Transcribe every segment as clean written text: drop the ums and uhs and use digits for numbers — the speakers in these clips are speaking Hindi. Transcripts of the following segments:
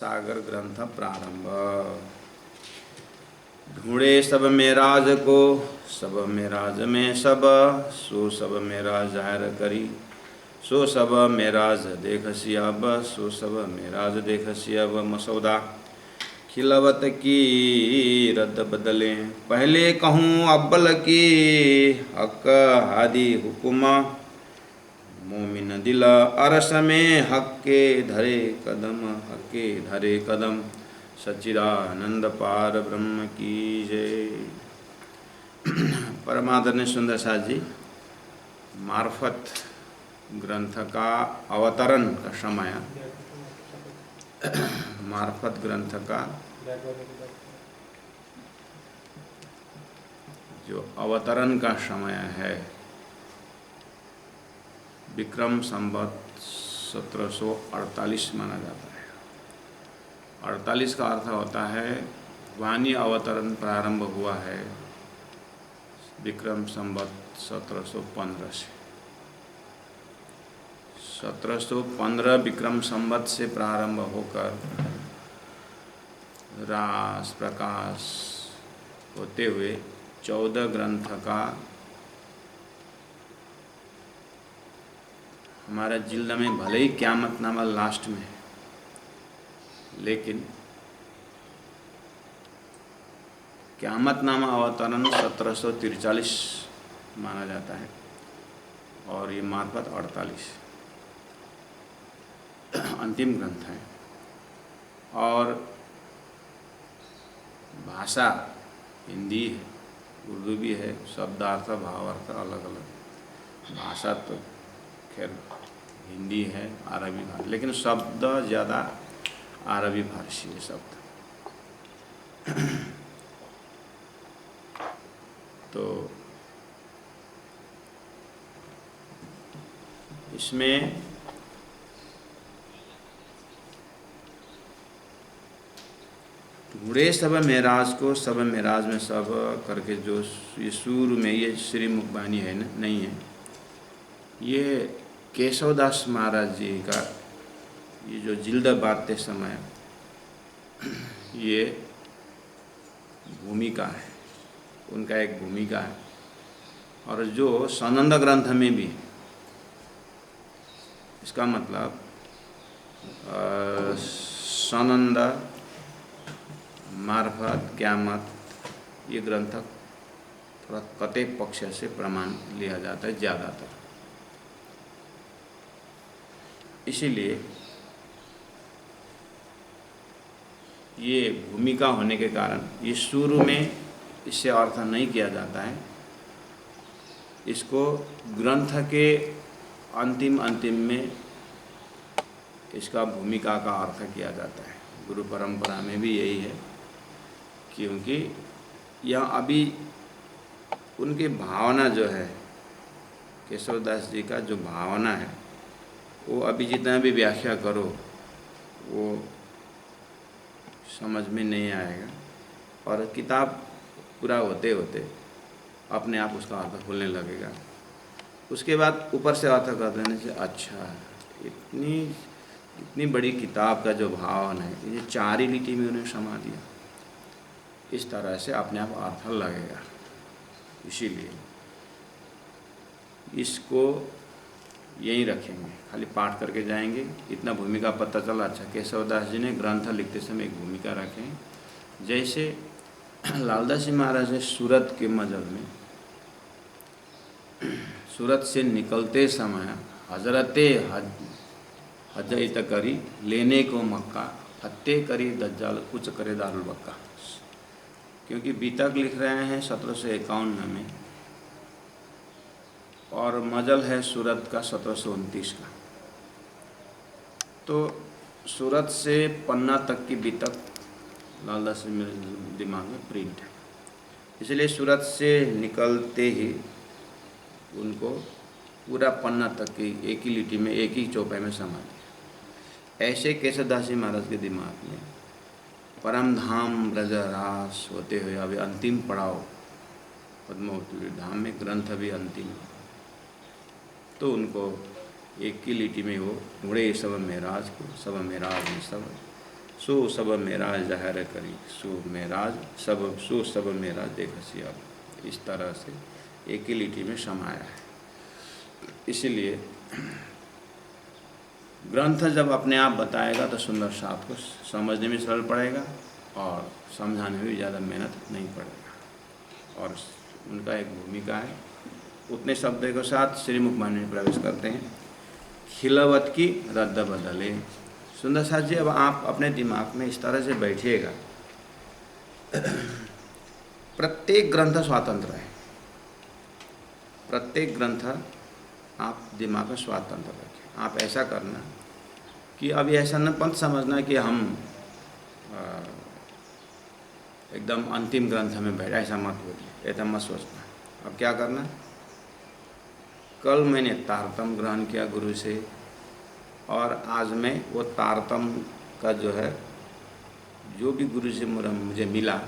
सागर ग्रंथ प्रारंभ। ढूंढे सब में राज को, सब में राज में सब, सो सब में राज जाहिर करी, सो सब में राज देखसी अब, सो सब में राज देखसी अब। मसौदा खिलवत की रद्द बदले, पहले कहूँ अव्वल की, हक हादी हुकुमा, मोमिन दिल अरस में हक्के धरे कदम, हक्के धरे कदम। सच्चिदानंद पार ब्रह्म की जय। परमादरणीय सुंदर साथ जी, मार्फत ग्रंथ का अवतरण का समय, मार्फत ग्रंथ का जो अवतरण का समय है, विक्रम संवत 1748 माना जाता है। 48 का अर्थ होता है वाणी अवतरण प्रारंभ हुआ है विक्रम संवत 1715 से। 1715 विक्रम संवत से प्रारंभ होकर रास प्रकाश होते हुए 14 ग्रंथ का हमारा जिल्द में भले ही क़यामत नामा लास्ट में है, लेकिन क़यामत नामा अवतरण 1743 माना जाता है और ये मार्फत 48 अंतिम ग्रंथ है। और भाषा हिंदी है, उर्दू भी है, शब्दार्थ भावार्थ अलग अलग। भाषा तो खैर हिंदी है, अरबी भाषा, लेकिन शब्द ज़्यादा अरबी फारसी है शब्द। तो इसमें ढूंढे सब मेराज को, सब मेराज में सब करके जो ये शुरू में ये श्री मुखबानी है ना, नहीं है, ये केशवदास महाराज जी का ये जो जिल्द बांधते समय ये भूमिका है, उनका एक भूमिका है। और जो सनंद ग्रंथ में भी, इसका मतलब सनंद, मार्फत, क़यामत, ये ग्रंथ थोड़ा कते पक्ष से प्रमाण लिया जाता है ज़्यादातर। इसीलिए ये भूमिका होने के कारण ये शुरू में इससे अर्थ नहीं किया जाता है, इसको ग्रंथ के अंतिम में इसका भूमिका का अर्थ किया जाता है। गुरु परंपरा में भी यही है, क्योंकि यह अभी उनकी भावना जो है, केशवदास जी का जो भावना है, वो अभी जितना भी व्याख्या करो वो समझ में नहीं आएगा। और किताब पूरा होते होते अपने आप उसका अर्थ खुलने लगेगा। उसके बाद ऊपर से अर्थ कर देने से अच्छा, इतनी बड़ी किताब का जो भावन है, ये 4 ही लिटि में उन्हें समा दिया, इस तरह से अपने आप अर्थ लगेगा। इसीलिए इसको यहीं रखेंगे, खाली पाठ करके जाएंगे, इतना भूमिका पता चला। अच्छा, केशवदास जी ने ग्रंथ लिखते समय एक भूमिका रखें, जैसे लालदास जी महाराज ने सूरत के मजल में, सूरत से निकलते समय हजरते हजैत करी लेने को मक्का, फतेह करी दज्जाल कुछ करे दारुल बक्का। क्योंकि बीतक लिख रहे हैं 1751 में और मजल है सूरत का 1729 का। तो सूरत से पन्ना तक की बीतक लालदास जी मेरे दिमाग में प्रिंट है, इसलिए सूरत से निकलते ही उनको पूरा पन्ना तक की एक ही लिटि में, एक ही चौपाई में समा दिया। ऐसे केशवदास जी महाराज के दिमाग में परम धाम ब्रज रास होते हुए अभी अंतिम पड़ाव पद्मावती धाम में ग्रंथ भी अंतिम, तो उनको एक ही लिटि में वो ढूंढे सब मेराज को, सब मेराज में सब, सो सब मेरा ज़ाहिर करी, सो मेराज सब सो सब मेरा देख सिया। इस तरह से एक ही लिटी में समाया है। इसीलिए ग्रंथ जब अपने आप बताएगा तो सुंदर साथ को समझने में सरल पड़ेगा और समझाने में भी ज़्यादा मेहनत नहीं पड़ेगा। और उनका एक भूमिका है। उतने शब्दों के साथ श्रीमुख वाणी में प्रवेश करते हैं। खिलवत की रद्द बदले। सुंदर साथ जी, अब आप अपने दिमाग में इस तरह से बैठिएगा, प्रत्येक ग्रंथ स्वतंत्र है। प्रत्येक ग्रंथ आप दिमाग में स्वतंत्र रखें। आप ऐसा करना कि अभी ऐसा न पंथ समझना कि हम एकदम अंतिम ग्रंथ में बैठे, ऐसा मत बोलिए, ऐसा मत सोचना। अब क्या करना, कल मैंने तारतम ग्रहण किया गुरु से, और आज मैं वो तारतम का जो है, जो भी गुरु से मुझे मिला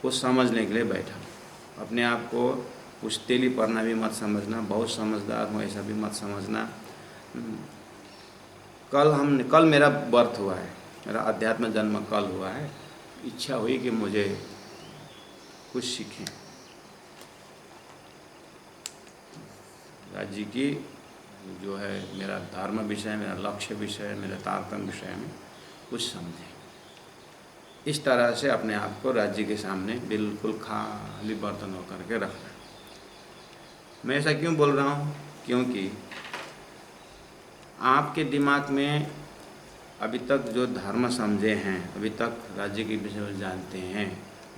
वो समझने के लिए बैठा। अपने आप को कुछ तेली पढ़ना भी मत समझना, बहुत समझदार हूँ ऐसा भी मत समझना। कल मेरा बर्थ हुआ है, मेरा अध्यात्म जन्म कल हुआ है। इच्छा हुई कि मुझे कुछ सीखें। राज्य की जो है मेरा धर्म विषय, मेरा लक्ष्य विषय, मेरा तारतम्य विषय में कुछ समझें। इस तरह से अपने आप को राज्य के सामने बिल्कुल खाली बर्तन होकर के रखना। मैं ऐसा क्यों बोल रहा हूँ? क्योंकि आपके दिमाग में अभी तक जो धर्म समझे हैं, अभी तक राज्य के विषय में जानते हैं,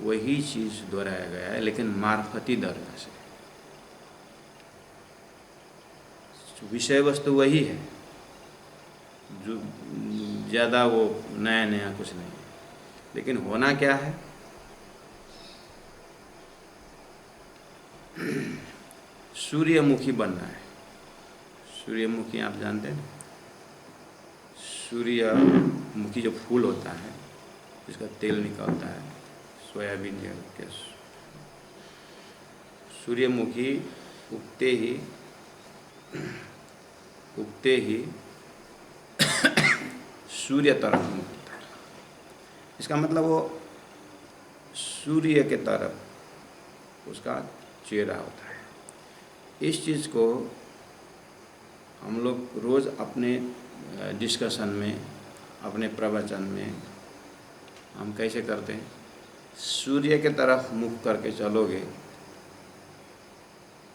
वही चीज़ दोहराया गया है, लेकिन मार्फती दर्जा से। विषय वस्तु वही है, जो ज़्यादा वो नया नया कुछ नहीं है। लेकिन होना क्या है, सूर्यमुखी बनना है। सूर्यमुखी आप जानते हैं, सूर्यमुखी जो फूल होता है, जिसका तेल निकलता है सोयाबीन के, सूर्यमुखी उगते ही सूर्य तरफ मुख होता है। इसका मतलब वो सूर्य के तरफ उसका चेहरा होता है। इस चीज़ को हम लोग रोज़ अपने डिस्कशन में, अपने प्रवचन में हम कैसे करते हैं, सूर्य के तरफ मुख करके चलोगे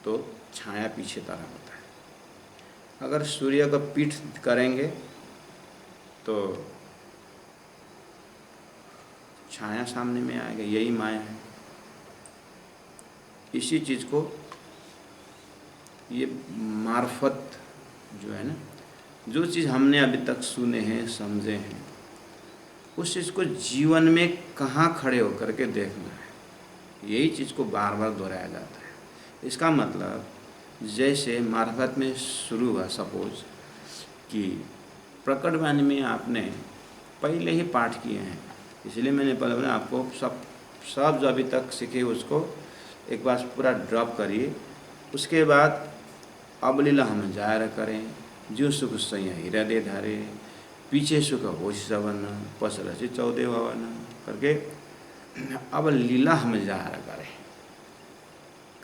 तो छाया पीछे तरफ होता है। अगर सूर्य को पीठ करेंगे तो छाया सामने में आएगा। यही माया है। इसी चीज़ को ये मार्फत जो है ना, जो चीज़ हमने अभी तक सुने हैं, समझे हैं, उस चीज़ को जीवन में कहाँ खड़े होकर के देखना है। यही चीज़ को बार बार दोहराया जाता है। इसका मतलब जैसे मार्फत में शुरू हुआ, सपोज कि प्रकट वाणी में आपने पहले ही पाठ किए हैं, इसलिए मैंने पहले आपको सब जो अभी तक सीखे उसको एक बार पूरा ड्रॉप करिए। उसके बाद अब लीला हम जाहिर करें, जो सुख सैया हीरा दे धारे, पीछे सुख होश सवन, पस रसी 14 भवन करके अब लीला हम जाहिर करें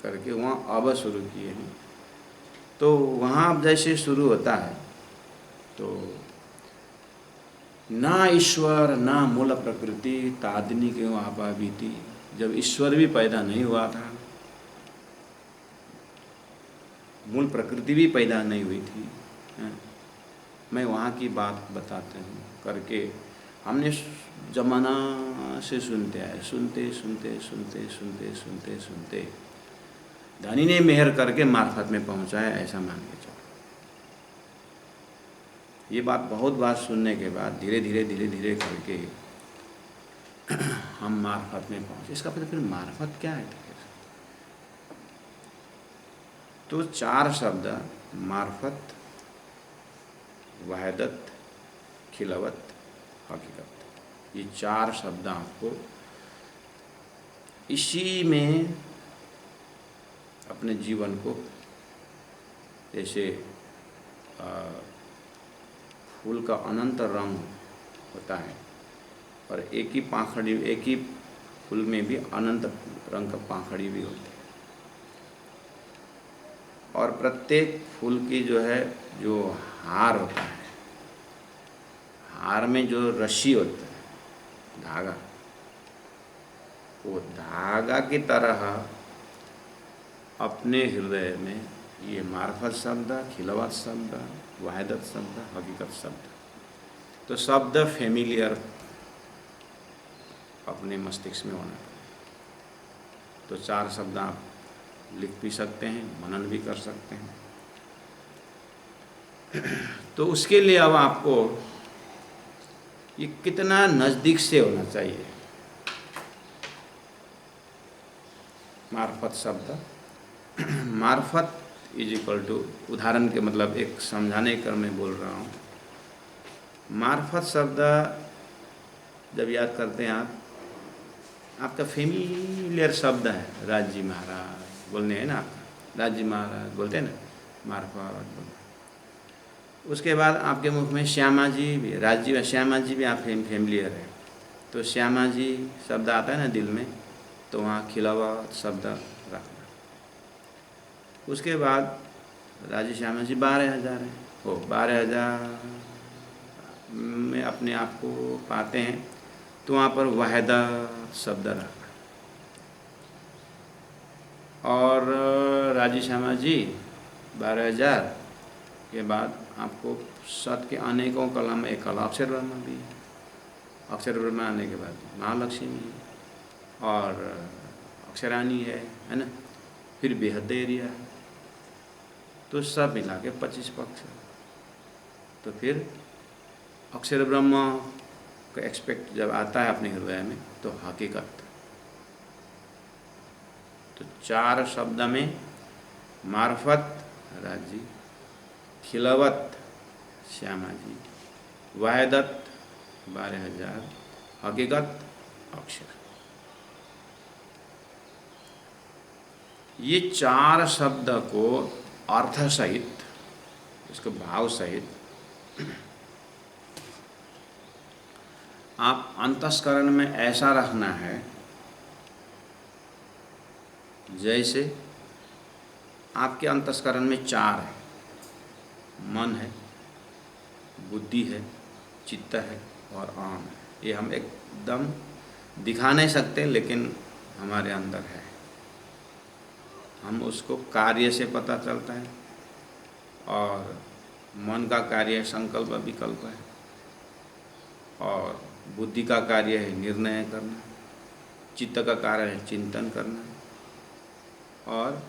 करके वहाँ अब शुरू किए हैं। तो वहाँ अब जैसे शुरू होता है तो ना ईश्वर ना मूल प्रकृति तादनी के आपा बीती। जब ईश्वर भी पैदा नहीं हुआ था, मूल प्रकृति भी पैदा नहीं हुई थी, मैं वहाँ की बात बताते हूँ करके हमने जमाना से सुनते आए, सुनते सुनते सुनते सुनते सुनते सुनते धनी ने मेहर करके मार्फत में पहुँचाया, ऐसा मान के चलो। ये बात बहुत बार सुनने के बाद धीरे धीरे धीरे धीरे करके हम मार्फत में पहुँचे। इसका पता फिर मार्फत क्या है? तो 4 शब्द मार्फत, वहदत, खिलवत, हकीकत, ये 4 शब्द आपको इसी में अपने जीवन को, जैसे फूल का अनंत रंग होता है, और एक ही पाखड़ी, एक ही फूल में भी अनंत रंग का पाखड़ी भी होते हैं। और प्रत्येक फूल की जो है, जो हार होता है, हार में जो रस्सी होता है, धागा, वो धागा की तरह अपने हृदय में ये मार्फत शब्द, खिलवत शब्द, वाहिदत शब्द, हकीकत शब्द, तो शब्द फेमिलियर अपने मस्तिष्क में होना चाहिए। तो 4 शब्द आप लिख भी सकते हैं, मनन भी कर सकते हैं। तो उसके लिए अब आपको ये कितना नज़दीक से होना चाहिए, मार्फत शब्द। मार्फत इज इक्वल टू, उदाहरण के मतलब एक समझाने कर मैं बोल रहा हूँ। मार्फत शब्द जब याद करते हैं आप, आपका फेमिलियर शब्द है, राज जी महाराज बोलने हैं ना, आपका राज जी महाराज बोलते हैं ना, मार्फत बोलते। उसके बाद आपके मुख में श्यामा जी भी, राज जी, श्यामा जी भी आप फेमिलियर है, तो श्यामा जी शब्द आता है ना दिल में, तो वहाँ खिलावा शब्द रखना। उसके बाद राजी श्यामा जी 12,000 है, वो 12,000 में अपने आप को पाते हैं, तो वहाँ पर वाहिदा शब्द रखना। और राजी श्यामा जी 12,000 के बाद आपको सत के अनेकों कला में एक कला अक्षर ब्रह्मा भी है। अक्षर ब्रह्मा आने के बाद महालक्ष्मी और अक्षरानी है ना, फिर बेहद एरिया है, तो सब मिला के 25 पक्ष। तो फिर अक्षर ब्रह्म का एक्सपेक्ट जब आता है अपने हृदय में, तो हकीकत। तो 4 शब्द में मार्फत राजी, खिलवत श्यामा जी, वाहिदत 12,000, हकीकत अक्षर। ये 4 शब्द को अर्थ सहित, इसको भाव सहित आप अंतस्करण में ऐसा रखना है जैसे आपके अंतस्करण में 4 है, मन है, बुद्धि है, चित्त है और आम है। ये हम एकदम दिखा नहीं सकते, लेकिन हमारे अंदर है। हम उसको कार्य से पता चलता है, और मन का कार्य है संकल्प विकल्प है, और बुद्धि का कार्य है निर्णय करना, चित्त का कार्य है चिंतन करना, और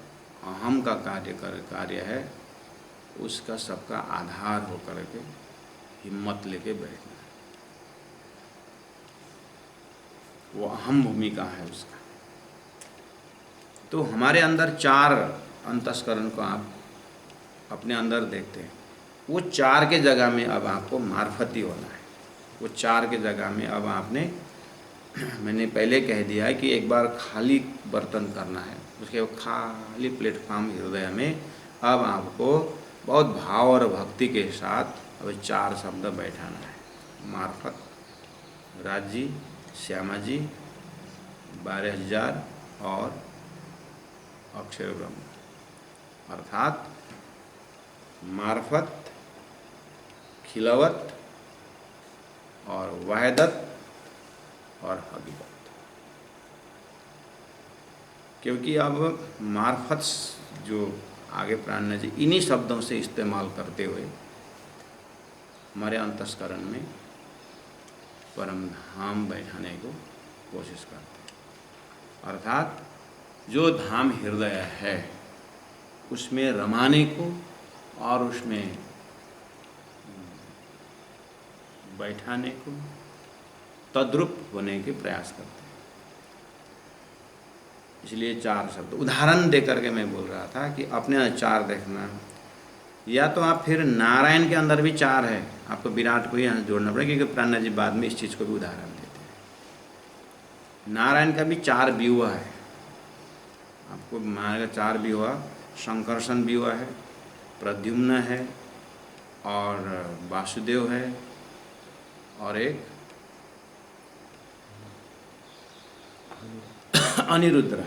अहम का कार्य है उसका सबका आधार होकर के हिम्मत लेके बैठना। वो अहम भूमिका है उसका। तो हमारे अंदर 4 अंतस्करण को आप अपने अंदर देखते हैं, वो 4 के जगह में अब आपको मार्फती होना है। वो 4 के जगह में अब आपने, मैंने पहले कह दिया है कि एक बार खाली बर्तन करना है, उसके खाली प्लेटफॉर्म हृदय में अब आपको बहुत भाव और भक्ति के साथ अब 4 शब्द बैठाना है। मार्फत, राजी, श्यामा जी, 12,000 और अक्षर ब्रह्म। अर्थात मार्फत, खिलवत और वाहिदत और हकीकत। क्योंकि अब मार्फत जो आगे प्राण जी इन्हीं शब्दों से इस्तेमाल करते हुए हमारे अंतस्करण में परम धाम बैठाने को कोशिश करते हैं। अर्थात जो धाम हृदय है उसमें रमाने को और उसमें बैठाने को, तद्रुप होने के प्रयास करते हैं। इसलिए 4 शब्द उदाहरण दे करके मैं बोल रहा था कि अपने 4 देखना, या तो आप फिर नारायण के अंदर भी 4 है, आपको विराट को ही यहाँ जोड़ना पड़ेगा, क्योंकि प्राणा जी बाद में इस चीज़ को भी उदाहरण देते हैं। नारायण का भी 4 व्यूह है, आपको मानेगा 4 व्यूह, संकर्षण व्यूह है, प्रद्युम्न है और वासुदेव है, और एक अनिरुद्ध।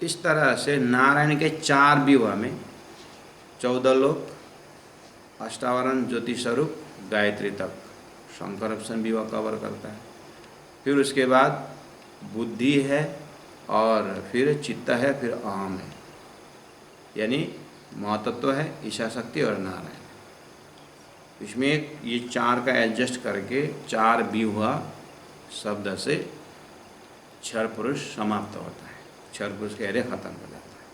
इस तरह से नारायण के 4 विवाह में 14 लोक, अष्टावरण, ज्योति स्वरूप, गायत्री तक शंकर ऑप्शन विवाह कवर करता है। फिर उसके बाद बुद्धि है और फिर चित्त है, फिर अहम है, यानी महतत्व है, ईशा शक्ति और नारायण। इसमें ये 4 का एडजस्ट करके 4 विवाह शब्द से क्षर पुरुष समाप्त होता है। क्षर पुरुष के एरिया खत्म हो जाता है।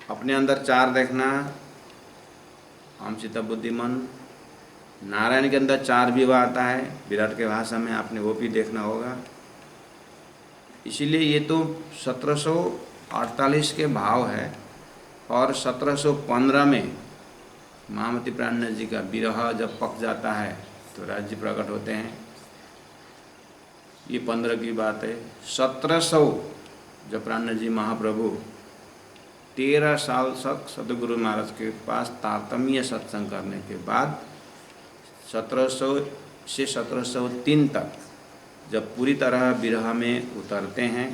अपने अंदर 4 देखना, हम चित्त बुद्धि मन। नारायण के अंदर 4 विवाह आता है, विराट के भाषा में आपने वो भी देखना होगा। इसीलिए ये तो 1748 के भाव है और 1715 में महामती प्राणनाथ जी का विरह जब पक जाता है तो राज्य प्रकट होते हैं। ये 15 की बात है। 1700 जब प्राणनाथ जी महाप्रभु 13 साल तक सदगुरु महाराज के पास तारतम्य सत्संग करने के बाद 1700 से 1703 तक जब पूरी तरह विरह में उतरते हैं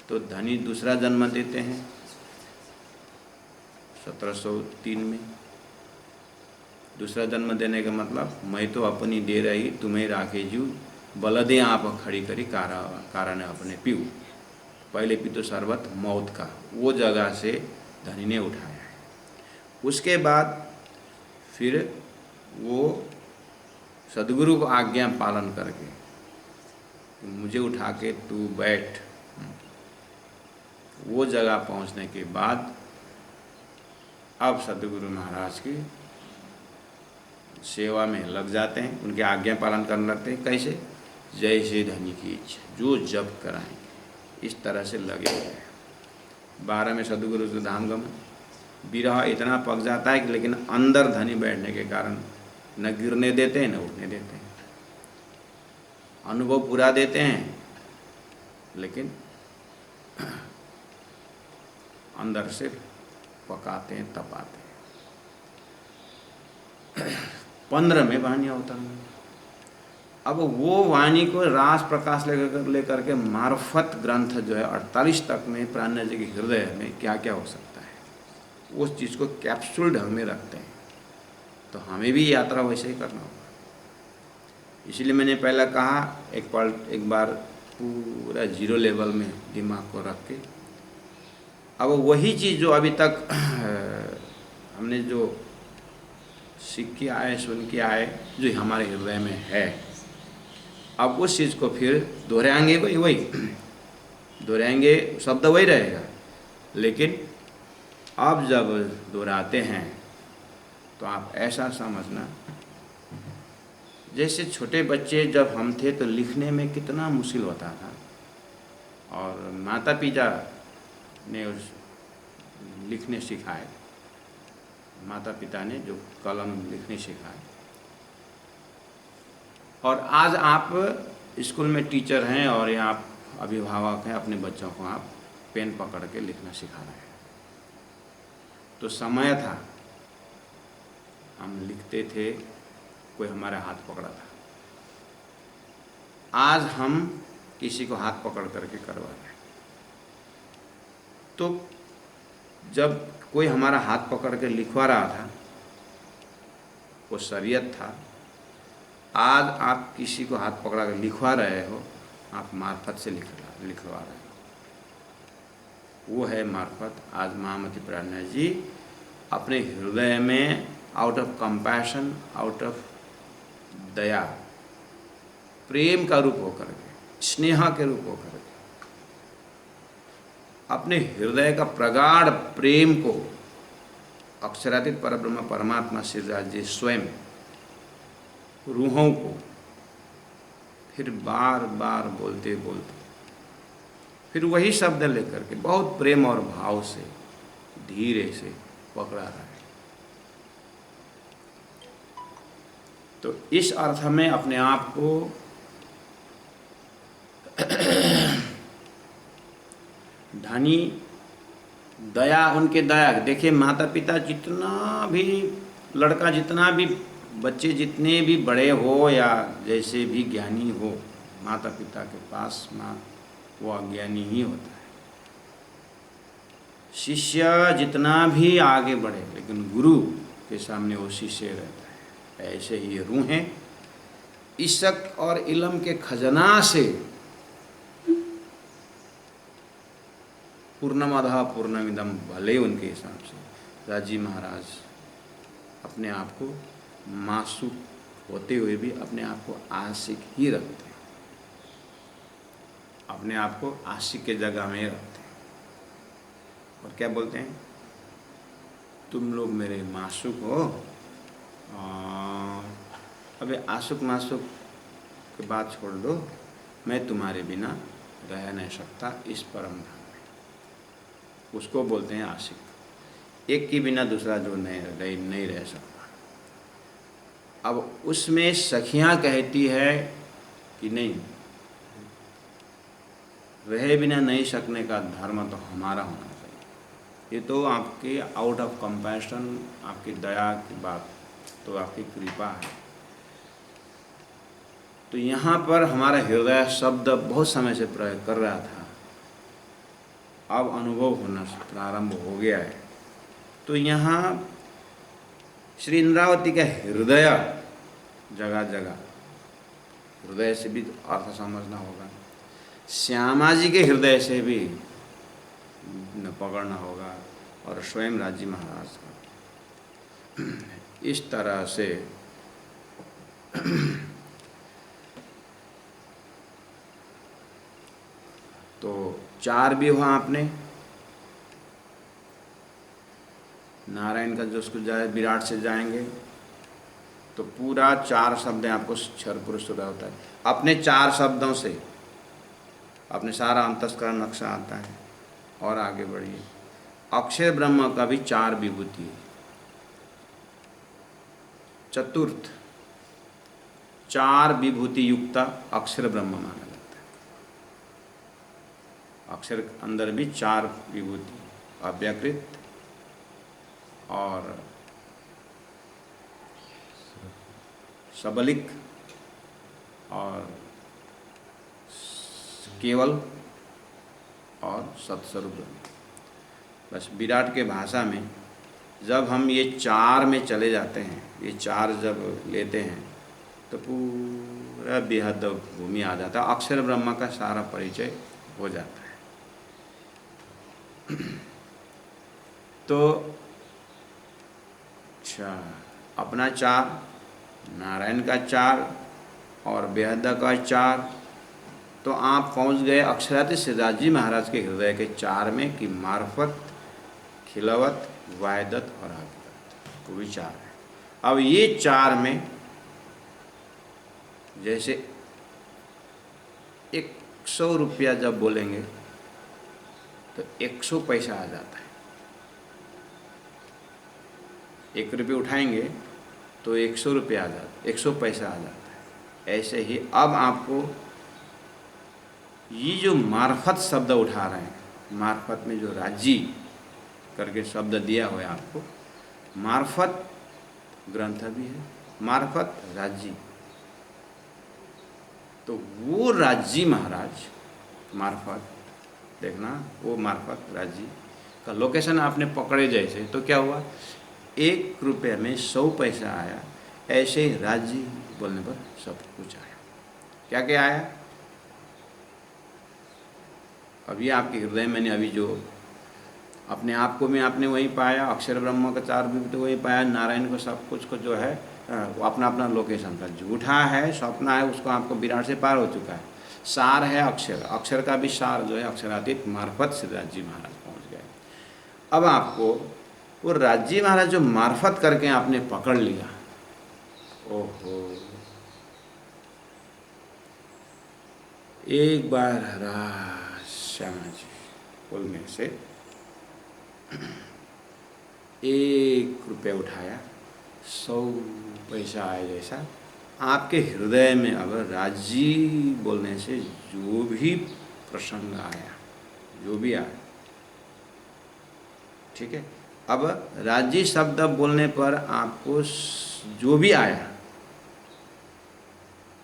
तो धनी दूसरा जन्म देते हैं 1703 में। दूसरा जन्म देने का मतलब, मैं तो अपनी दे रही तुम्हें राखे जू, बलदे आप खड़ी करी कारा ने अपने पीऊ। पहले पी तो शरबत मौत का, वो जगह से धनी ने उठाया है। उसके बाद फिर वो सदगुरु को आज्ञा पालन करके मुझे उठा के तू बैठ, वो जगह पहुंचने के बाद अब सदगुरु महाराज की सेवा में लग जाते हैं, उनके आज्ञा पालन करने लगते हैं। कैसे? जैसे धनी की इच्छा, जो जब कराएंगे, इस तरह से लगे हुए हैं। 12 में सदगुरु से धाम गमन। विरह इतना पक जाता है कि लेकिन अंदर धनी बैठने के कारण न गिरने देते हैं न उठने देते हैं। अनुभव पूरा देते हैं लेकिन अंदर से पकाते हैं, तपाते हैं। 15 में वाणी अवतरण। अब वो वाणी को रास प्रकाश लेकर के मार्फत ग्रंथ जो है 48 तक में प्राणनाथ जी के हृदय में क्या क्या हो सकता है, उस चीज़ को कैप्सूल ढंग में रखते हैं। तो हमें भी यात्रा वैसे ही करना होगा। इसलिए मैंने पहले कहा, एक बार पूरा 0 लेवल में दिमाग को रख के, अब वही चीज़ जो अभी तक हमने जो सीख के आए, सुन के आए, जो हमारे हृदय में है, अब उस चीज़ को फिर दोहराएंगे, वही दोहराएंगे, शब्द वही रहेगा, लेकिन अब जब दोहराते हैं तो आप ऐसा समझना, जैसे छोटे बच्चे जब हम थे तो लिखने में कितना मुश्किल होता था, और माता पिता ने उस लिखने सिखाए, माता पिता ने जो कलम लिखने सिखाए, और आज आप स्कूल में टीचर हैं और या आप अभिभावक हैं, अपने बच्चों को आप पेन पकड़ के लिखना सिखा रहे हैं। तो समय था हम लिखते थे, कोई हमारा हाथ पकड़ा था। आज हम किसी को हाथ पकड़ करके करवा रहे हैं। तो जब कोई हमारा हाथ पकड़ के लिखवा रहा था, वो शरीयत था। आज आप किसी को हाथ पकड़ा कर लिखवा रहे हो, आप मार्फत से लिखवा रहे हो, वो है मार्फत। आज महामती प्राणनाथ जी अपने हृदय में out of compassion, out of दया, प्रेम का रूप होकर के, स्नेह के रूप होकर के, अपने हृदय का प्रगाढ़ प्रेम को अक्षरातीत परब्रह्म परमात्मा श्रीराज जी स्वयं रूहों को फिर बार बार बोलते बोलते फिर वही शब्द लेकर के बहुत प्रेम और भाव से धीरे से पकड़ा रहा है। तो इस अर्थ में अपने आप को धनी, दया, उनके दया। देखिए, माता पिता जितना भी, लड़का जितना भी, बच्चे जितने भी बड़े हो या जैसे भी ज्ञानी हो, माता पिता के पास माँ वो अज्ञानी ही होता है। शिष्य जितना भी आगे बढ़े लेकिन गुरु के सामने वो शिष्य रहता है। ऐसे ही रूहें इशक और इलम के खजना से पूर्णमदः पूर्णमिदं भले उनके हिसाब से राजी महाराज अपने आप को मासूक होते हुए भी अपने आप को आशिक ही रखते हैं, अपने आप को आशिक के जगह में रखते हैं। और क्या बोलते हैं, तुम लोग मेरे मासूक हो। अबे आशुक मासूक की बात छोड़ दो, मैं तुम्हारे बिना रह नहीं सकता इस परम धाम में। उसको बोलते हैं आशिक। एक के बिना दूसरा जो नहीं रह सकता। अब उसमें सखियां कहती है कि नहीं, रहे बिना नहीं सकने का धर्म तो हमारा होना चाहिए। ये तो आपके आउट ऑफ कंपैशन, आपकी दया की बात, तो आपकी कृपा है। तो यहाँ पर हमारा हृदय शब्द बहुत समय से प्रयोग कर रहा था, अब अनुभव होना प्रारंभ हो गया है। तो यहाँ श्री इंद्रावती का हृदय जगह जगह, हृदय से भी अर्थ समझना होगा, श्यामा जी के हृदय से भी न पकड़ना होगा, और स्वयं राजी महाराज का। इस तरह से तो 4 भी हुआ आपने। नारायण का जो उसको जाए विराट से जाएंगे तो पूरा 4 शब्द आपको क्षर पुरुष होता है। अपने 4 शब्दों से अपने सारा अंतस्करण नक्शा आता है। और आगे बढ़िए, अक्षर ब्रह्म का भी 4 विभूति है। चतुर्थ 4 विभूति युक्त अक्षर ब्रह्म माना जाता है। अक्षर अंदर भी 4 विभूति, अव्यकृत और सबलिक और केवल और सत्स्वरूप ब्रह्म। बस विराट के भाषा में जब हम ये 4 में चले जाते हैं, ये 4 जब लेते हैं तो पूरा बेहद भूमि आ जाता है, अक्षर ब्रह्म का सारा परिचय हो जाता है। तो अच्छा, अपना 4, नारायण का 4 और बेहद का 4, तो आप पहुंच गए अक्षराति सिद्धार्थजी महाराज के हृदय के 4 में कि मार्फत, खिलवत, वायदत और हकीकत, वो भी 4 है। अब ये 4 में जैसे 100 रुपया जब बोलेंगे तो 100 पैसा आ जाता है। 1 रुपये उठाएंगे तो 100 रुपया आ जाता, 100 पैसा आ जाता है। ऐसे ही अब आपको ये जो मार्फत शब्द उठा रहे हैं, मार्फत में जो राजी करके शब्द दिया हुआ है आपको, मार्फत ग्रंथ भी है, मार्फत राजी। तो वो राजी महाराज मार्फत, देखना वो मार्फत राजी का लोकेशन आपने पकड़े जैसे, तो क्या हुआ, 1 रुपये में 100 पैसा आया। ऐसे ही राजी बोलने पर सब कुछ आया। क्या क्या आया, अभी आपके हृदय में अभी जो अपने आप को में आपने वही पाया, अक्षर ब्रह्म का 4 भी तो वही पाया, नारायण को सब कुछ को जो है वो अपना अपना लोकेशन का झूठा है, स्वप्न है, उसको आपको विराट से पार हो चुका है। सार है अक्षर, अक्षर का भी सार जो है अक्षरातीत मार्फत से राजी महाराज पहुंच गए। अब आपको वो राजी महाराज जो मार्फत करके आपने पकड़ लिया, ओहो, एक बार श्यामा जी बोलने से 1 रुपया उठाया, 100 पैसा आया जैसा आपके हृदय में। अब राजी बोलने से जो भी प्रसंग आया, जो भी आया, ठीक है। अब राजी शब्द बोलने पर आपको जो भी आया,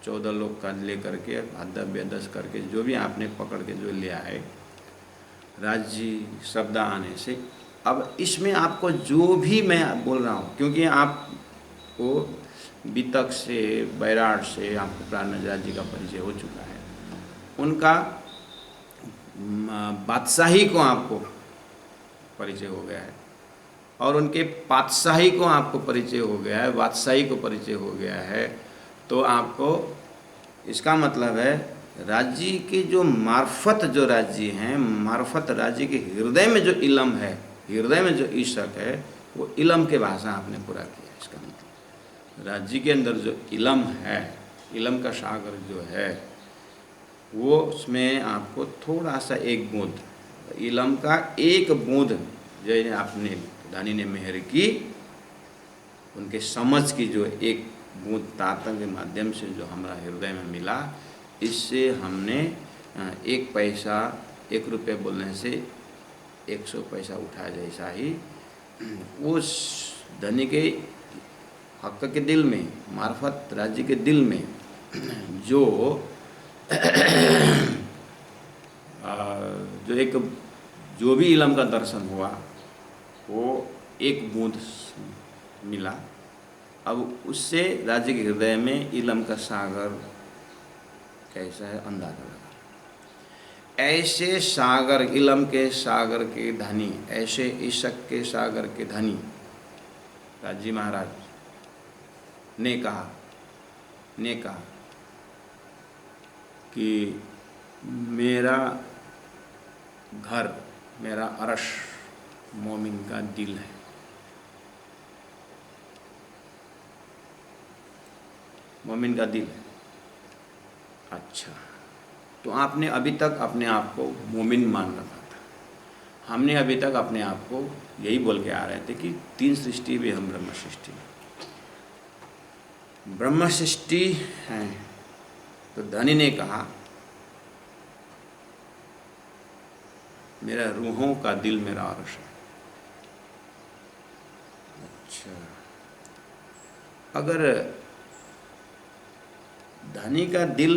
14 लोग का ले करके अद्य 10 करके जो भी आपने पकड़ के जो ले आए, राज्य शब्द आने से अब इसमें आपको जो भी मैं बोल रहा हूँ, क्योंकि आपको वितक से बैराट से आपको प्राणनाथ राज्य का परिचय हो चुका है, उनका बादशाही को आपको परिचय हो गया है और उनके पातशाही को आपको परिचय हो गया है, बादशाही को परिचय हो गया है। तो आपको इसका मतलब है राज्य के जो मार्फत जो राज्य हैं, मार्फत राज्य के हृदय में जो इलम है, हृदय में जो ईशक है, वो इलम के भाषा आपने पूरा किया। इसका मतलब राज्य के अंदर जो इलम है, इलम का सागर जो है, वो उसमें आपको थोड़ा सा एक बूंद, इलम का एक बूंद जो आपने दानी ने मेहर की, उनके समझ की जो एक बूंद तातन के माध्यम से जो हमारा हृदय में मिला, इससे हमने 1 पैसा 1 रुपये बोलने से 100 पैसा उठा जैसा ही उस धनी के हक के दिल में, मार्फत राज्य के दिल में जो जो भी इलम का दर्शन हुआ, वो एक बूंद मिला। अब उससे राज्य के हृदय में इलम का सागर कैसा है अंदाजा लगा। ऐसे सागर, इलम के सागर के धनी, ऐसे ईशक के सागर के धनी राजी महाराज ने कहा कि मेरा घर, मेरा अरश मोमिन का दिल है। मोमिन का दिल है। अच्छा, तो आपने अभी तक अपने आप को मोमिन मान रखा था। हमने अभी तक अपने आप को यही बोल के आ रहे थे कि 3 सृष्टि भी हम ब्रह्म सृष्टि हैं। ब्रह्म सृष्टि हैं। तो धनी ने कहा मेरा रूहों का दिल मेरा अरश है। अच्छा, अगर धनी का दिल,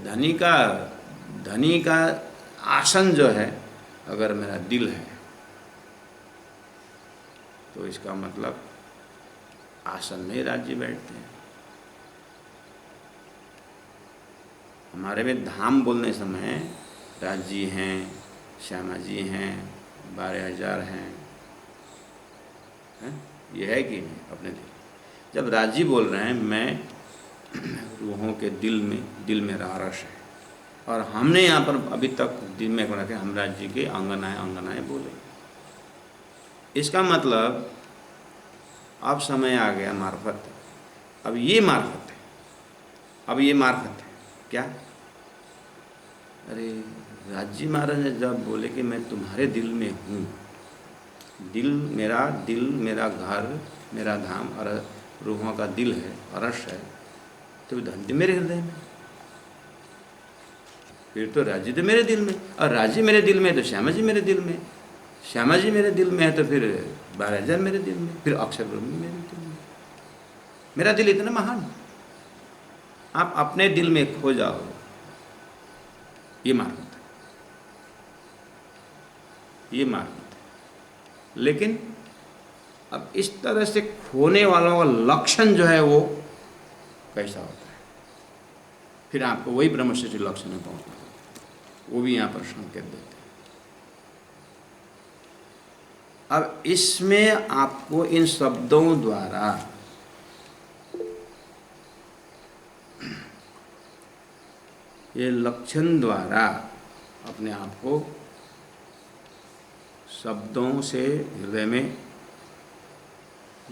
धनी का आसन जो है अगर मेरा दिल है, तो इसका मतलब आसन में राज्य बैठते हैं। हमारे में धाम बोलने समय राज्य हैं, श्यामा जी हैं, 12,000 हैं, ये है कि नहीं अपने दिल। जब राजी बोल रहे हैं मैं रूहों के दिल मेरा अरश है, और हमने यहाँ पर अभी तक दिल में रखे हम राज्य के अंगनाएं बोले। इसका मतलब अब समय आ गया मार्फत, अब ये मार्फत है, अब ये मार्फत है क्या? अरे राज्य महाराज ने जब बोले कि मैं तुम्हारे दिल में हूँ, दिल, मेरा घर, मेरा धाम और रूहों का दिल है, अरश है, तो धन मेरे हृदय में, फिर तो राज्य तो मेरे दिल में, और राज्य मेरे दिल में तो श्यामा जी मेरे दिल में, श्यामा जी मेरे दिल में है तो फिर 12,000 मेरे दिल में, फिर अक्षर ब्रह्म मेरे दिल में। मेरा दिल इतना महान, आप अपने दिल में खो जाओ, ये मार्ग है, ये मार्ग है। लेकिन अब इस तरह से खोने वालों का लक्षण जो है वो कैसा होता है, फिर आपको वही ब्रह्मसृष्टि लक्षण में पहुंचना है, वो भी यहाँ पर संकेत देते हैं। अब इसमें आपको इन शब्दों द्वारा ये लक्षण द्वारा अपने आप को शब्दों से हृदय में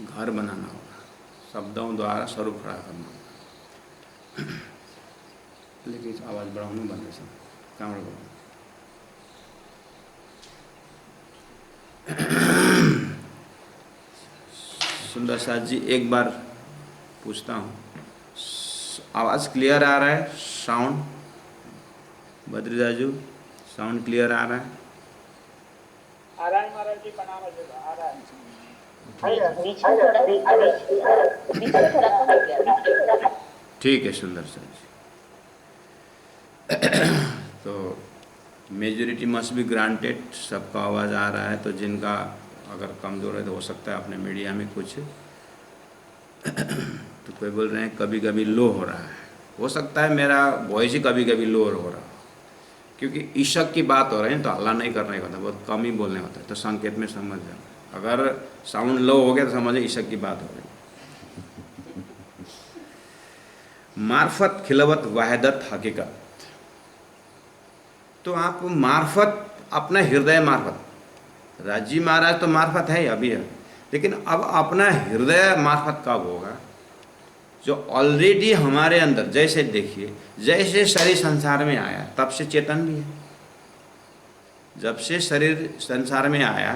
घर बनाना होगा, शब्दों द्वारा स्वरूप खड़ा करना होगा। लेकिन आवाज़ बढ़ाऊँ नहीं बंद से काम बढ़ाऊँ। सुंदर साथ जी एक बार पूछता हूँ, आवाज़ क्लियर आ रहा है? साउंड बद्रीदाजू, साउंड क्लियर आ रहा है? आ रहा है महाराज जी, प्रणाम आ रहा है। ठीक है सुंदर सर जी। तो मेजोरिटी मस्ट बी ग्रांटेड, सबका आवाज़ आ रहा है, तो जिनका अगर कमज़ोर है तो हो सकता है अपने मीडिया में कुछ तो कोई बोल रहे हैं कभी कभी लो हो रहा है, हो सकता है मेरा वॉइस ही कभी कभी लो हो रहा हो, क्योंकि ईशक की बात हो रही है तो हल्ला नहीं करने का होता, बहुत कम ही बोलने होता है, तो संकेत में समझ जाओ। अगर साउंड लो हो गया तो समझे ईशक की बात हो रही है। मार्फत खिलवत वहदत हकीकत, तो आप मार्फत अपना हृदय मार्फत, राजी महाराज तो मार्फत है अभी है, लेकिन अब अपना हृदय मार्फत कब होगा? जो ऑलरेडी हमारे अंदर, जैसे देखिए जैसे शरीर संसार में आया तब से चेतन भी है, जब से शरीर संसार में आया,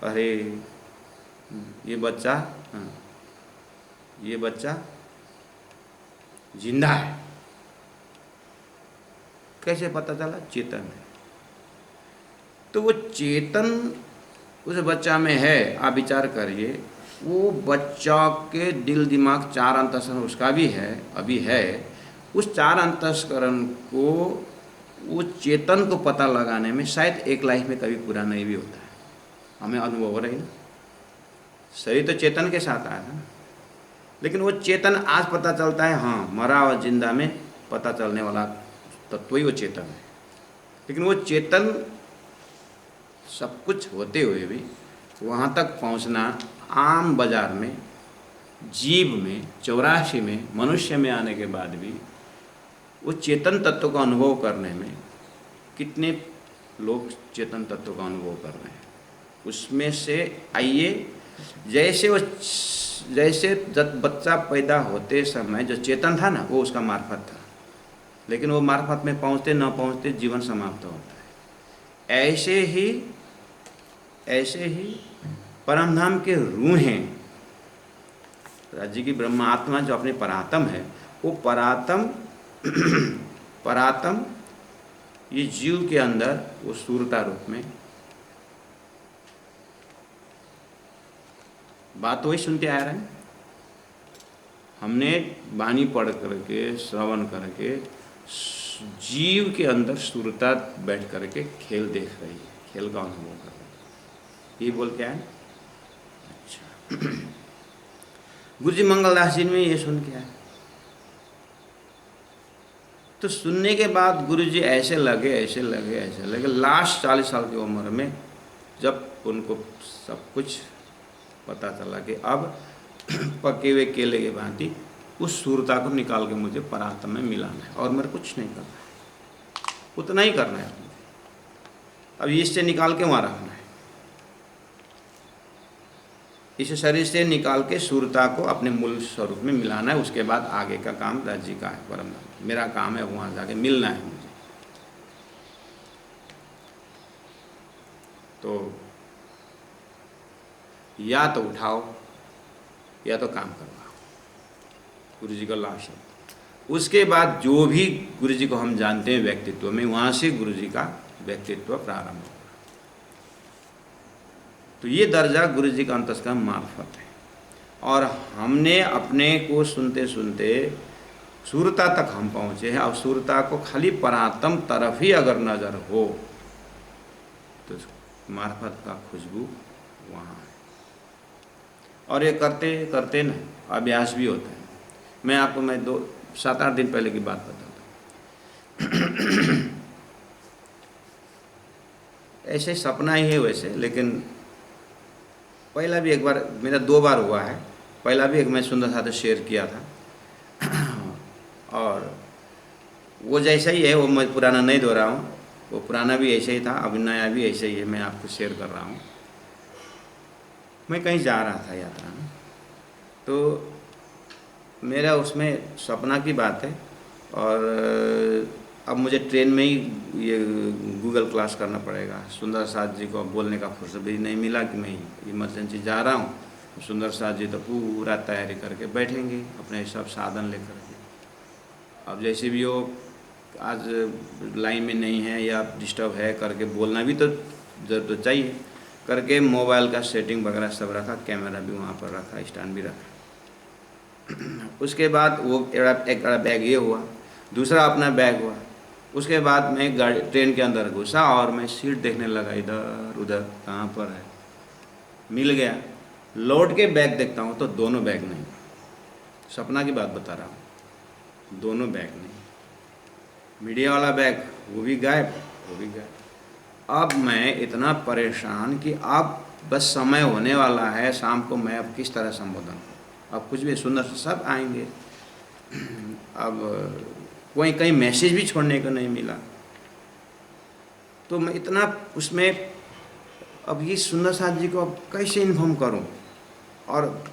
अरे ये बच्चा, हाँ, ये बच्चा जिंदा है, कैसे पता चला? चेतन है। तो वो चेतन उस बच्चा में है, आप विचार करिए, वो बच्चा के दिल दिमाग चार अंतःकरण उसका भी है, अभी है, उस चार अंतःकरण को, वो चेतन को पता लगाने में शायद एक लाइफ में कभी पूरा नहीं भी होता है। हमें अनुभव हो रही ना, शरीर तो चेतन के साथ आया था ना, लेकिन वो चेतन आज पता चलता है, हाँ मरा और जिंदा में पता चलने वाला तत्व ही वो चेतन है। लेकिन वो चेतन सब कुछ होते हुए भी वहाँ तक पहुँचना, आम बाजार में, जीव में, 84 में, मनुष्य में आने के बाद भी वो चेतन तत्व का अनुभव करने में कितने लोग चेतन तत्व का अनुभव कर रहे हैं? उसमें से आइए, जैसे जब बच्चा पैदा होते समय जो चेतन था ना, वो उसका मार्फत था, लेकिन वो मार्फत में पहुँचते न पहुँचते जीवन समाप्त होता है। ऐसे ही परमधाम के रूहें, राज्य की ब्रह्म आत्मा जो अपने परात्म है, वो परात्म ये जीव के अंदर वो सूरता रूप में, बात वही सुनते आ रहे हैं। हमने वाणी पढ़ करके, श्रवण करके, जीव के अंदर सूरता बैठ करके खेल देख रही है, खेल का अनुभव कर रही है, ये बोल के आए। अच्छा गुरु जी मंगलदास जी में ये सुन के आए, तो सुनने के बाद गुरु जी ऐसे लगे लास्ट 40 साल की उम्र में, जब उनको सब कुछ पता चला कि अब पके हुए केले के भांति उस सूरता को निकाल के मुझे परात्म में मिलाना है और मेरे कुछ नहीं करना है, उतना ही करना है मुझे, अब इससे निकाल के वहाँ रखना है, इस शरीर से निकाल के सूरता को अपने मूल स्वरूप में मिलाना है। उसके बाद आगे का काम राज्य का है, परम मेरा काम है वहाँ जाके मिलना है मुझे। तो या तो उठाओ या तो काम करवाओ, गुरु जी का लाश है। उसके बाद जो भी गुरु जी को हम जानते हैं व्यक्तित्व में, वहाँ से गुरु जी का व्यक्तित्व प्रारंभ होगा। तो ये दर्जा गुरु जी का अंतस्करण मार्फत है, और हमने अपने को सुनते सुनते सूरता तक हम पहुँचे हैं। अब सूरता को खाली परात्म तरफ ही अगर नज़र हो तो मार्फत का खुशबू वहाँ है, और ये करते करते ना अभ्यास भी होता है। मैं आपको 7-8 दिन पहले की बात बताता हूँ। ऐसे सपना ही है वैसे, लेकिन पहला भी एक बार, मेरा 2 बार हुआ है। पहला भी एक मैं सुंदर साथ शेयर किया था, और वो जैसा ही है, वो मैं पुराना नहीं दोहरा हूँ, वो पुराना भी ऐसे ही था, अब नया भी ऐसे ही है, मैं आपको शेयर कर रहा हूँ। मैं कहीं जा रहा था यात्रा में, तो मेरा उसमें सपना की बात है, और अब मुझे ट्रेन में ही ये गूगल क्लास करना पड़ेगा। सुंदर साथ जी को बोलने का फुर्सत भी नहीं मिला कि मैं इमरजेंसी जा रहा हूँ। सुंदर साथ जी तो पूरा तैयारी करके बैठेंगे अपने सब साधन लेकर के। अब जैसे भी हो, आज लाइन में नहीं है या डिस्टर्ब है करके बोलना भी तो जरूर तो चाहिए, करके मोबाइल का सेटिंग वगैरह सब रखा, कैमरा भी वहाँ पर रखा, स्टैंड भी रखा। उसके बाद वो एक बड़ा बैग ये हुआ, दूसरा अपना बैग हुआ। उसके बाद मैं गाड़ी ट्रेन के अंदर घुसा और मैं सीट देखने लगा, इधर उधर कहाँ पर है, मिल गया। लौट के बैग देखता हूँ तो दोनों बैग नहीं, सपना की बात बता रहा हूँ, दोनों बैग नहीं। मीडिया वाला बैग वो भी गायब, वो भी गायब। अब मैं इतना परेशान कि अब बस समय होने वाला है शाम को, मैं अब किस तरह संबोधन करूं। अब कुछ भी सुंदर से सब आएंगे, अब कोई कहीं मैसेज भी छोड़ने को नहीं मिला। तो मैं इतना उसमें, अब ये सुंदर साथ जी को अब कैसे इन्फॉर्म करूं। और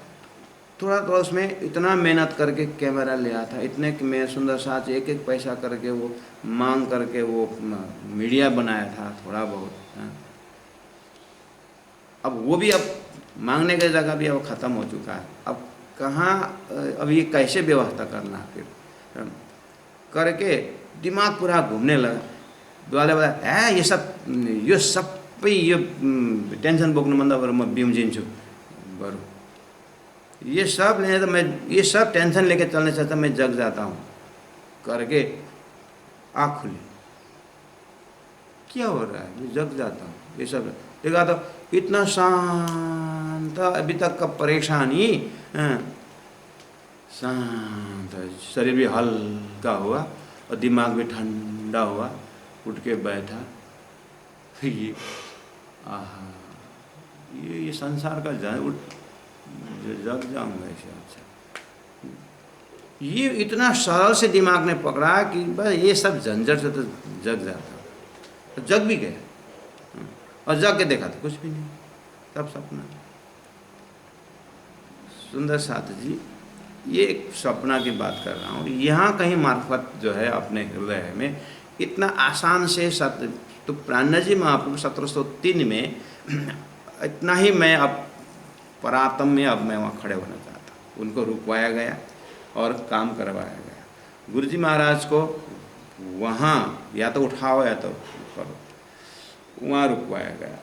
थोड़ा तो उसमें इतना मेहनत करके कैमरा लिया था, इतने कि मैं सुंदर साथ एक एक पैसा करके वो मांग करके वो मीडिया बनाया था थोड़ा बहुत। हाँ। अब वो भी अब मांगने की जगह भी अब ख़त्म हो चुका है। अब कहाँ, अब ये कैसे व्यवस्था करना है फिर करके दिमाग पूरा घूमने लगा। दुआले बोला है यो सबै यो टेंशन बोक्नु भन्दा बरु म बिउजिन्छु, बरु ये सब लेने तो मैं ये सब टेंशन लेके चलने से अच्छा मैं जग जाता हूँ करके आँख खुली, क्या हो रहा है, मैं जग जाता हूँ। ये सब देखा तो इतना शांत, अभी तक का परेशानी शांत, शरीर भी हल्का हुआ और दिमाग भी ठंडा हुआ। उठ के बैठा, ये आहा, ये संसार का जग जाऊंगा ऐसे। अच्छा, ये इतना सरल से दिमाग ने पकड़ा कि बस ये सब झंझट से तो जग जाता, तो जग भी गया। और जग के देखा तो कुछ भी नहीं, सब सपना। सुंदर साथ जी, ये एक सपना की बात कर रहा हूँ। यहाँ कहीं मार्फत जो है अपने हृदय में इतना आसान से तो प्राणजी महाप्रभु 1703 में इतना ही मैं अब परातम में अब मैं वहाँ खड़े होना चाहता हूँ। उनको रुकवाया गया और काम करवाया गया। गुरुजी महाराज को वहाँ या तो उठाओ या तो करो, वहाँ रुकवाया गया।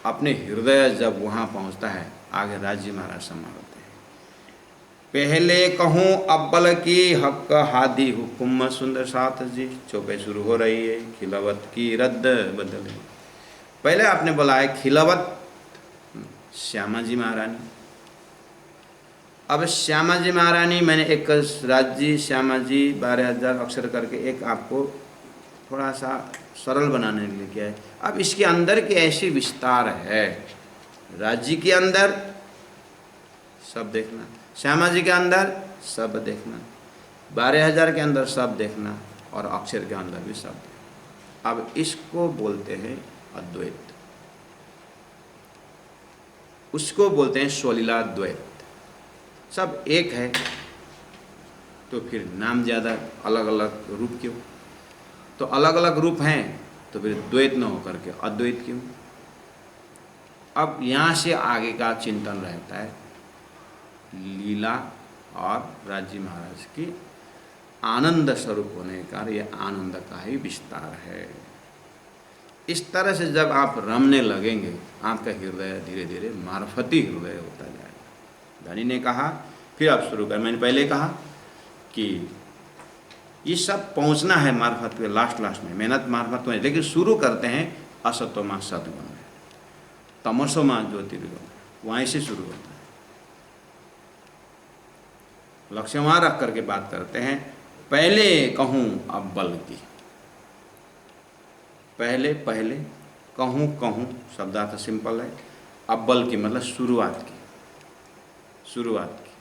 अपने हृदय जब वहाँ पहुँचता है, आगे राजी महाराज संभालते हैं। पहले कहूँ अब्बल की हक हादी हुकुम, सुंदर साथ जी चौपे शुरू हो रही है। खिलावत की रद्द बदल, पहले आपने बोला है खिलावत श्यामा जी महारानी। अब श्यामा जी महारानी मैंने एक राज्य श्यामा जी 12,000 अक्षर करके एक आपको थोड़ा सा सरल बनाने के लिए किया है। अब इसके अंदर की ऐसी विस्तार है, राज्य के अंदर सब देखना, श्यामा जी के अंदर सब देखना, 12,000 के अंदर सब देखना और अक्षर के अंदर भी सब देखना। अब इसको बोलते हैं अद्वैत, उसको बोलते हैं स्वलीलाद्वैत। सब एक है तो फिर नाम ज़्यादा, अलग अलग रूप क्यों? तो अलग अलग रूप हैं तो फिर द्वैत न होकर के अद्वैत क्यों? अब यहाँ से आगे का चिंतन रहता है लीला और राजी महाराज की आनंद स्वरूप होने का, ये आनंद का ही विस्तार है। इस तरह से जब आप रमने लगेंगे, आपका हृदय धीरे धीरे मार्फती हृदय होता जाएगा। धनी ने कहा, फिर आप शुरू कर, मैंने पहले कहा कि ये सब पहुंचना है मार्फत पे, लास्ट में मेहनत मार्फत में, लेकिन शुरू करते हैं असतोमा सद्गुण में, तमसोमा ज्योतिर्गुण, वहीं से शुरू होता है। लक्ष्य वहाँ रख करके बात करते हैं। पहले कहूँ अब्बल की, पहले कहूँ शब्दार्थ सिंपल है। अब्बल की मतलब शुरुआत की,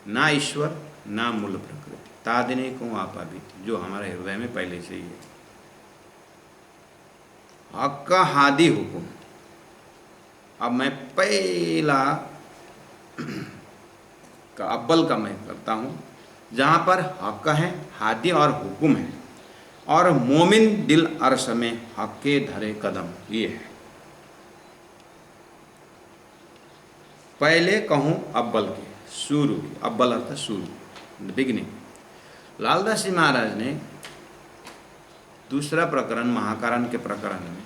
ना ईश्वर ना मूल प्रकृति, तादिने कहूँ आपादित, जो हमारे हृदय में पहले से ही है। हक का हादी हुकुम, अब मैं पहला का अब्बल का मैं करता हूँ, जहाँ पर हक है, हादी और हुकुम है, और मोमिन दिल अर्श में हक के धरे कदम, ये है। पहले कहूँ अब्बल के, शुरू की, अब्बल अर्थ शुरू, बिगनिंग। लालदास जी महाराज ने दूसरा प्रकरण महाकारण के प्रकरण में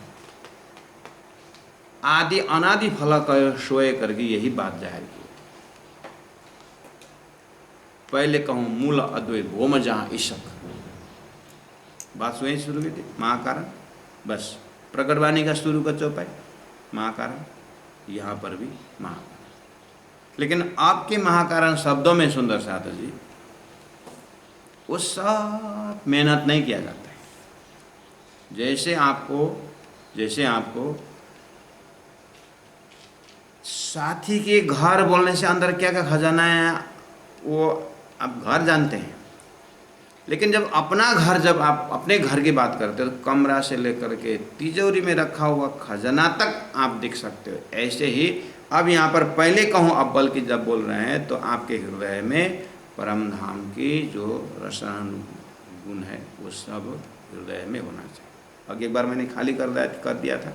आदि अनादि फल कयो सोए करके यही बात जाहिर की। पहले कहूँ मूल अद्वैत भोम जहाँ ईशक। बात वहीं शुरू की थी, महाकारण। बस प्रकटवाणी का शुरू का चौपाई महाकारण, यहाँ पर भी महाकारण। लेकिन आपके महाकारण शब्दों में सुंदर साधु जी वो सब मेहनत नहीं किया जाता है। जैसे आपको साथी के घर बोलने से अंदर क्या क्या खजाना है वो आप घर जानते हैं, लेकिन जब आप अपने घर की बात करते हो तो कमरा से लेकर के तिजोरी में रखा हुआ खजाना तक आप देख सकते हो। ऐसे ही अब यहाँ पर पहले कहूँ अव्वल की जब बोल रहे हैं तो आपके हृदय में परम धाम की जो रसायन गुण है वो सब हृदय में होना चाहिए। अब एक बार मैंने खाली कर दिया था।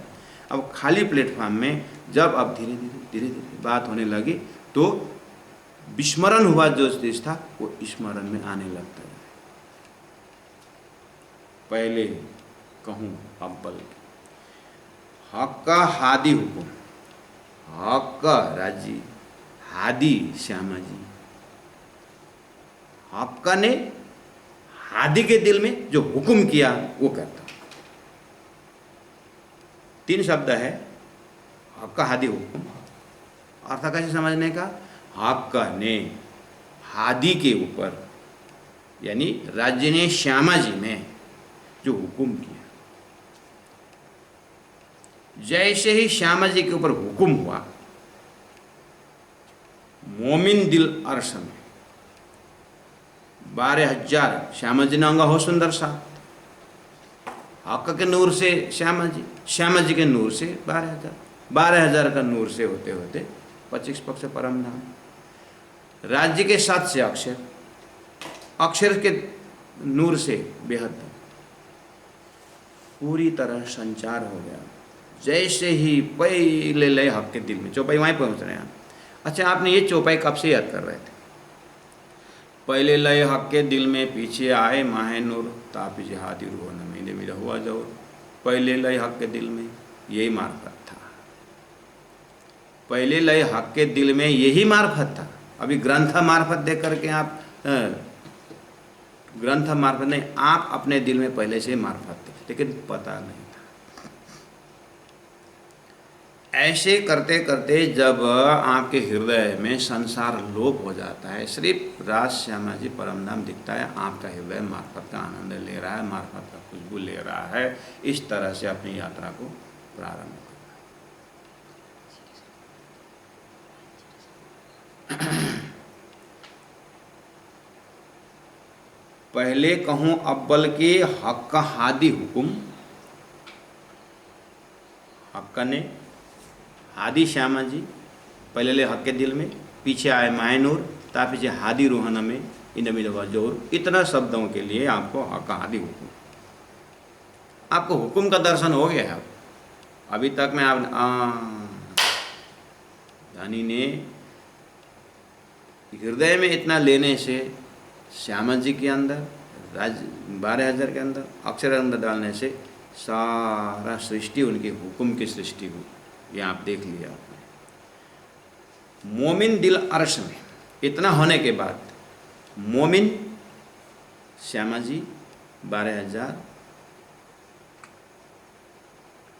अब खाली प्लेटफॉर्म में जब अब धीरे धीरे बात होने लगी तो विस्मरण हुआ जो चीज था वो स्मरण में आने लगता है। पहले कहूँ अव्वल हक का हादी हुकुम, हक का राजी, हादी श्यामा जी। हक्का ने हादी के दिल में जो हुक्म किया वो करता। 3 शब्द है, हक्का हादी हुक्म। अर्थ कैसे समझने का? हक्का ने हादी के ऊपर यानी राज्य ने श्यामा जी में जो हुक्म किया, जैसे ही श्यामा जी के ऊपर हुक्म हुआ मोमिन दिल अर्श में 12,000 श्यामा जी ने अंगा हो सुंदर सा। हक के नूर से श्यामा जी के नूर से 12,000 का नूर से होते होते 25 पक्ष परम धाम। राज्य के 7 से अक्षर के नूर से बेहद पूरी तरह संचार हो गया। जैसे ही पहले लय हक के दिल में, चौपाई वहीं पहुंच रहे हैं आप। अच्छा, आपने ये चौपाई कब से याद कर रहे थे? पहले लय हक के दिल में पीछे आए माहे नूर तापी जिहादी रूह न मेरे मेरा हुआ जरूर। पहले लय हक के दिल में यही मार्फत था। पहले लय हक के दिल में यही मार्फत था। अभी ग्रंथ मार्फत देख करके आप ग्रंथ मार्फत नहीं, आप अपने दिल में पहले से मार्फत थे लेकिन पता नहीं था। ऐसे करते करते जब आपके हृदय में संसार लोप हो जाता है, सिर्फ राज श्यामा जी परम धाम दिखता है, आपका हृदय मार्फत का आनंद ले रहा है, मार्फत का खुशबू ले रहा है। इस तरह से अपनी यात्रा को प्रारंभ करना। पहले कहूँ अव्वल के हक का हादी हुकुम, हक्का ने हादी श्यामा जी पहले ले हक के दिल में पीछे आए मायनूर तापीछे हादी रूहाना में इनमिलवा जोर। इतना शब्दों के लिए आपको हक का हादी हुकुम, आपको हुकुम का दर्शन हो गया है। अभी तक में आप धनी ने हृदय में इतना लेने से श्यामा जी के अंदर 12,000 के अंदर अक्षर अंदर डालने से सारा सृष्टि उनके हुक्म की सृष्टि हुई। ये आप देख लिया आपने। मोमिन दिल अर्श में इतना होने के बाद मोमिन श्यामा जी 12,000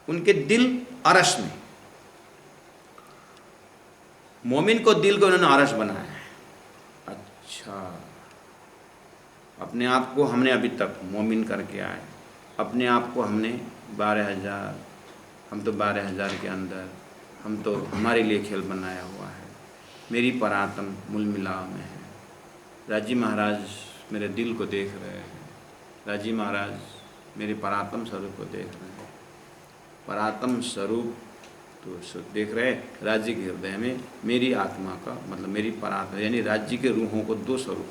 उनके दिल अर्श में, मोमिन को दिल को उन्होंने अर्श बनाया है। अच्छा, अपने आप को हमने अभी तक मोमिन करके आए, अपने आप को हमने 12,000, हम तो 12,000 के अंदर, हम तो हमारे लिए खेल बनाया हुआ है। मेरी परात्म मूल मिलाव में है। राजी महाराज मेरे दिल को देख रहे हैं, राजी महाराज मेरे परात्म स्वरूप को देख रहे हैं। परात्म स्वरूप तो देख रहे हैं, राज्य के हृदय में मेरी आत्मा का मतलब मेरी परात्मा यानी राज्य के रूहों को 2 स्वरूप,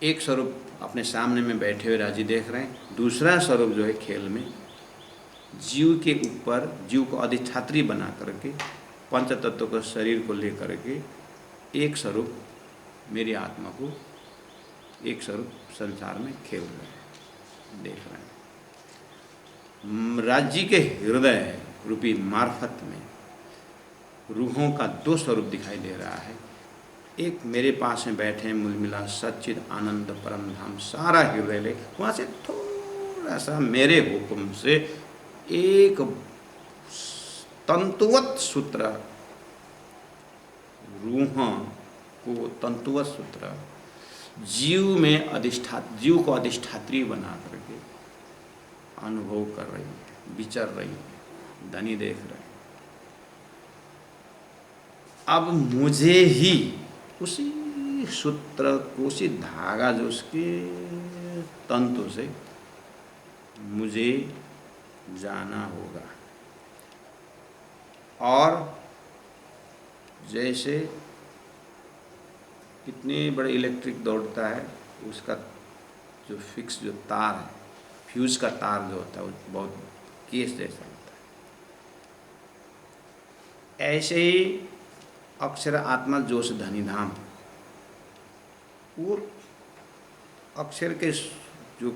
एक स्वरूप अपने सामने में बैठे हुए राजी देख रहे हैं, दूसरा स्वरूप जो है खेल में जीव के ऊपर, जीव को अधिष्ठात्री बना करके पंच तत्व को शरीर को लेकर के एक स्वरूप मेरी आत्मा को, एक स्वरूप संसार में खेल रहे हैं, देख रहे हैं। राज्य के हृदय रूपी मार्फत में रूहों का 2 स्वरूप दिखाई दे रहा है। एक मेरे पास में बैठे मूल मिला सच्चिद आनंद परम धाम सारा हृदय ले, वहाँ से थोड़ा सा मेरे हुक्म से एक तंतुवत सूत्र, रूह को तंतुवत सूत्र जीव में जीव को अधिष्ठात्री बना करके अनुभव कर रही है, विचर रही है, धनी देख रहे हैं। अब मुझे ही उसी सूत्र को, उसी धागा जो उसके तंतु से मुझे जाना होगा। और जैसे इतने बड़े इलेक्ट्रिक दौड़ता है, उसका जो फिक्स जो तार है, फ्यूज का तार जो होता है, वो बहुत केस जैसा होता है। ऐसे ही अक्षर आत्मा जोश धनी धाम, वो अक्षर के जो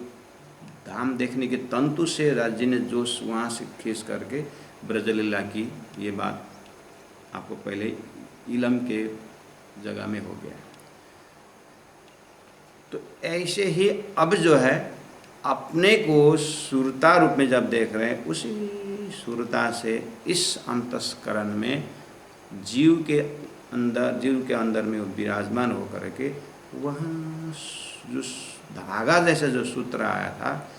धाम देखने के तंतु से राज्य ने जोश वहाँ से खींच करके ब्रजलीला की, ये बात आपको पहले इलम के जगह में हो गया। तो ऐसे ही अब जो है अपने को सुरता रूप में जब देख रहे हैं, उसी सुरता से इस अंतस्करण में जीव के अंदर में वो विराजमान होकर के वहाँ जो धागा जैसा जो सूत्र आया था,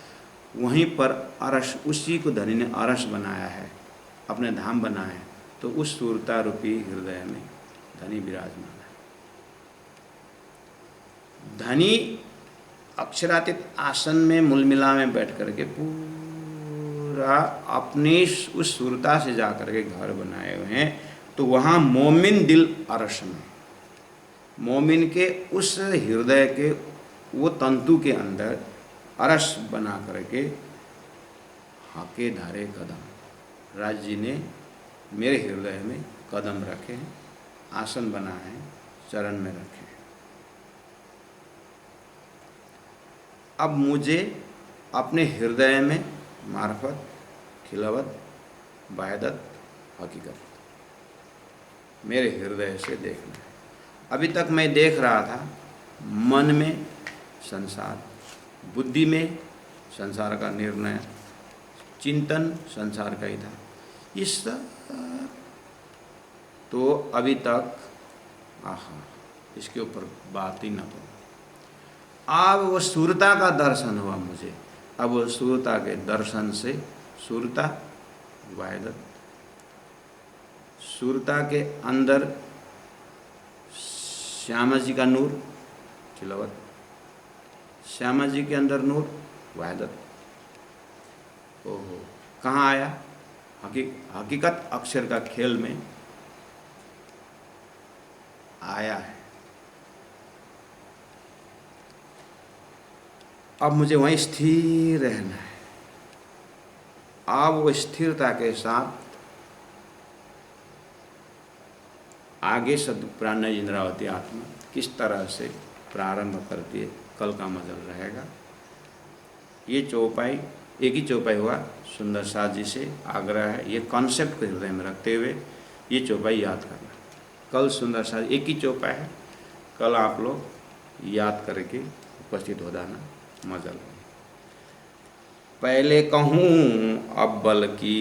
वहीं पर अरस, उसी को धनी ने अरस बनाया है, अपने धाम बनाया है। तो उस सुरता रूपी हृदय में धनी विराजमान है। धनी अक्षरातीत आसन में मूलमिला में बैठ करके पूरा अपनी उस सुरता से जा करके घर बनाए हुए हैं। तो वहाँ मोमिन दिल अरश में, मोमिन के उस हृदय के वो तंतु के अंदर अरश बना करके हाके धारे कदम, राज जी ने मेरे हृदय में कदम रखे हैं, आसन बनाए हैं, चरण में रखे हैं। अब मुझे अपने हृदय में मार्फत, खिलावत, वायदत, हकीकत मेरे हृदय से देखना है। अभी तक मैं देख रहा था मन में संसार, बुद्धि में संसार का निर्णय, चिंतन संसार का ही था। इस तो अभी तक इसके ऊपर बात ही न करो। अब वो सुरता का दर्शन हुआ मुझे। अब वो सुरता के दर्शन से सुरता, वायदत, सुरता के अंदर श्यामा जी का नूर, खिलावत, श्यामा जी के अंदर नूर, वायदत। ओहो, कहाँ आया? हकीकत अक्षर का खेल में आया है। अब मुझे वहीं स्थिर रहना है। अब वो स्थिरता के साथ आगे सद्प्राण इंद्रावती आत्मा किस तरह से प्रारंभ करती है, कल का मजल रहेगा। ये चौपाई, एक ही चौपाई हुआ, सुंदर साथ जी से आग्रह है, ये कॉन्सेप्ट को हृदय में रखते हुए ये चौपाई याद करना। कल सुंदर साथ, एक ही चौपाई है, कल आप लोग याद करके उपस्थित हो जाना मजल। पहले कहूँ अव्वल की,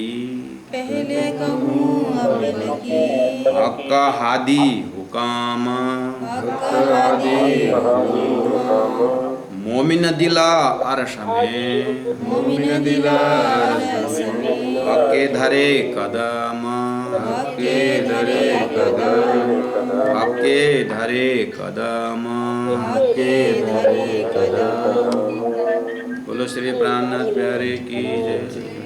पहले कहूँ अव्वल की, हक हादी हुकाम, मोमिन दिला अरश में, मोमिन दिला अरश में, हके धरे कदम, हके धरे कदम, हके धरे कदम, हके धरे कदम। बोलो श्री प्राणनाथ प्यारे की जय।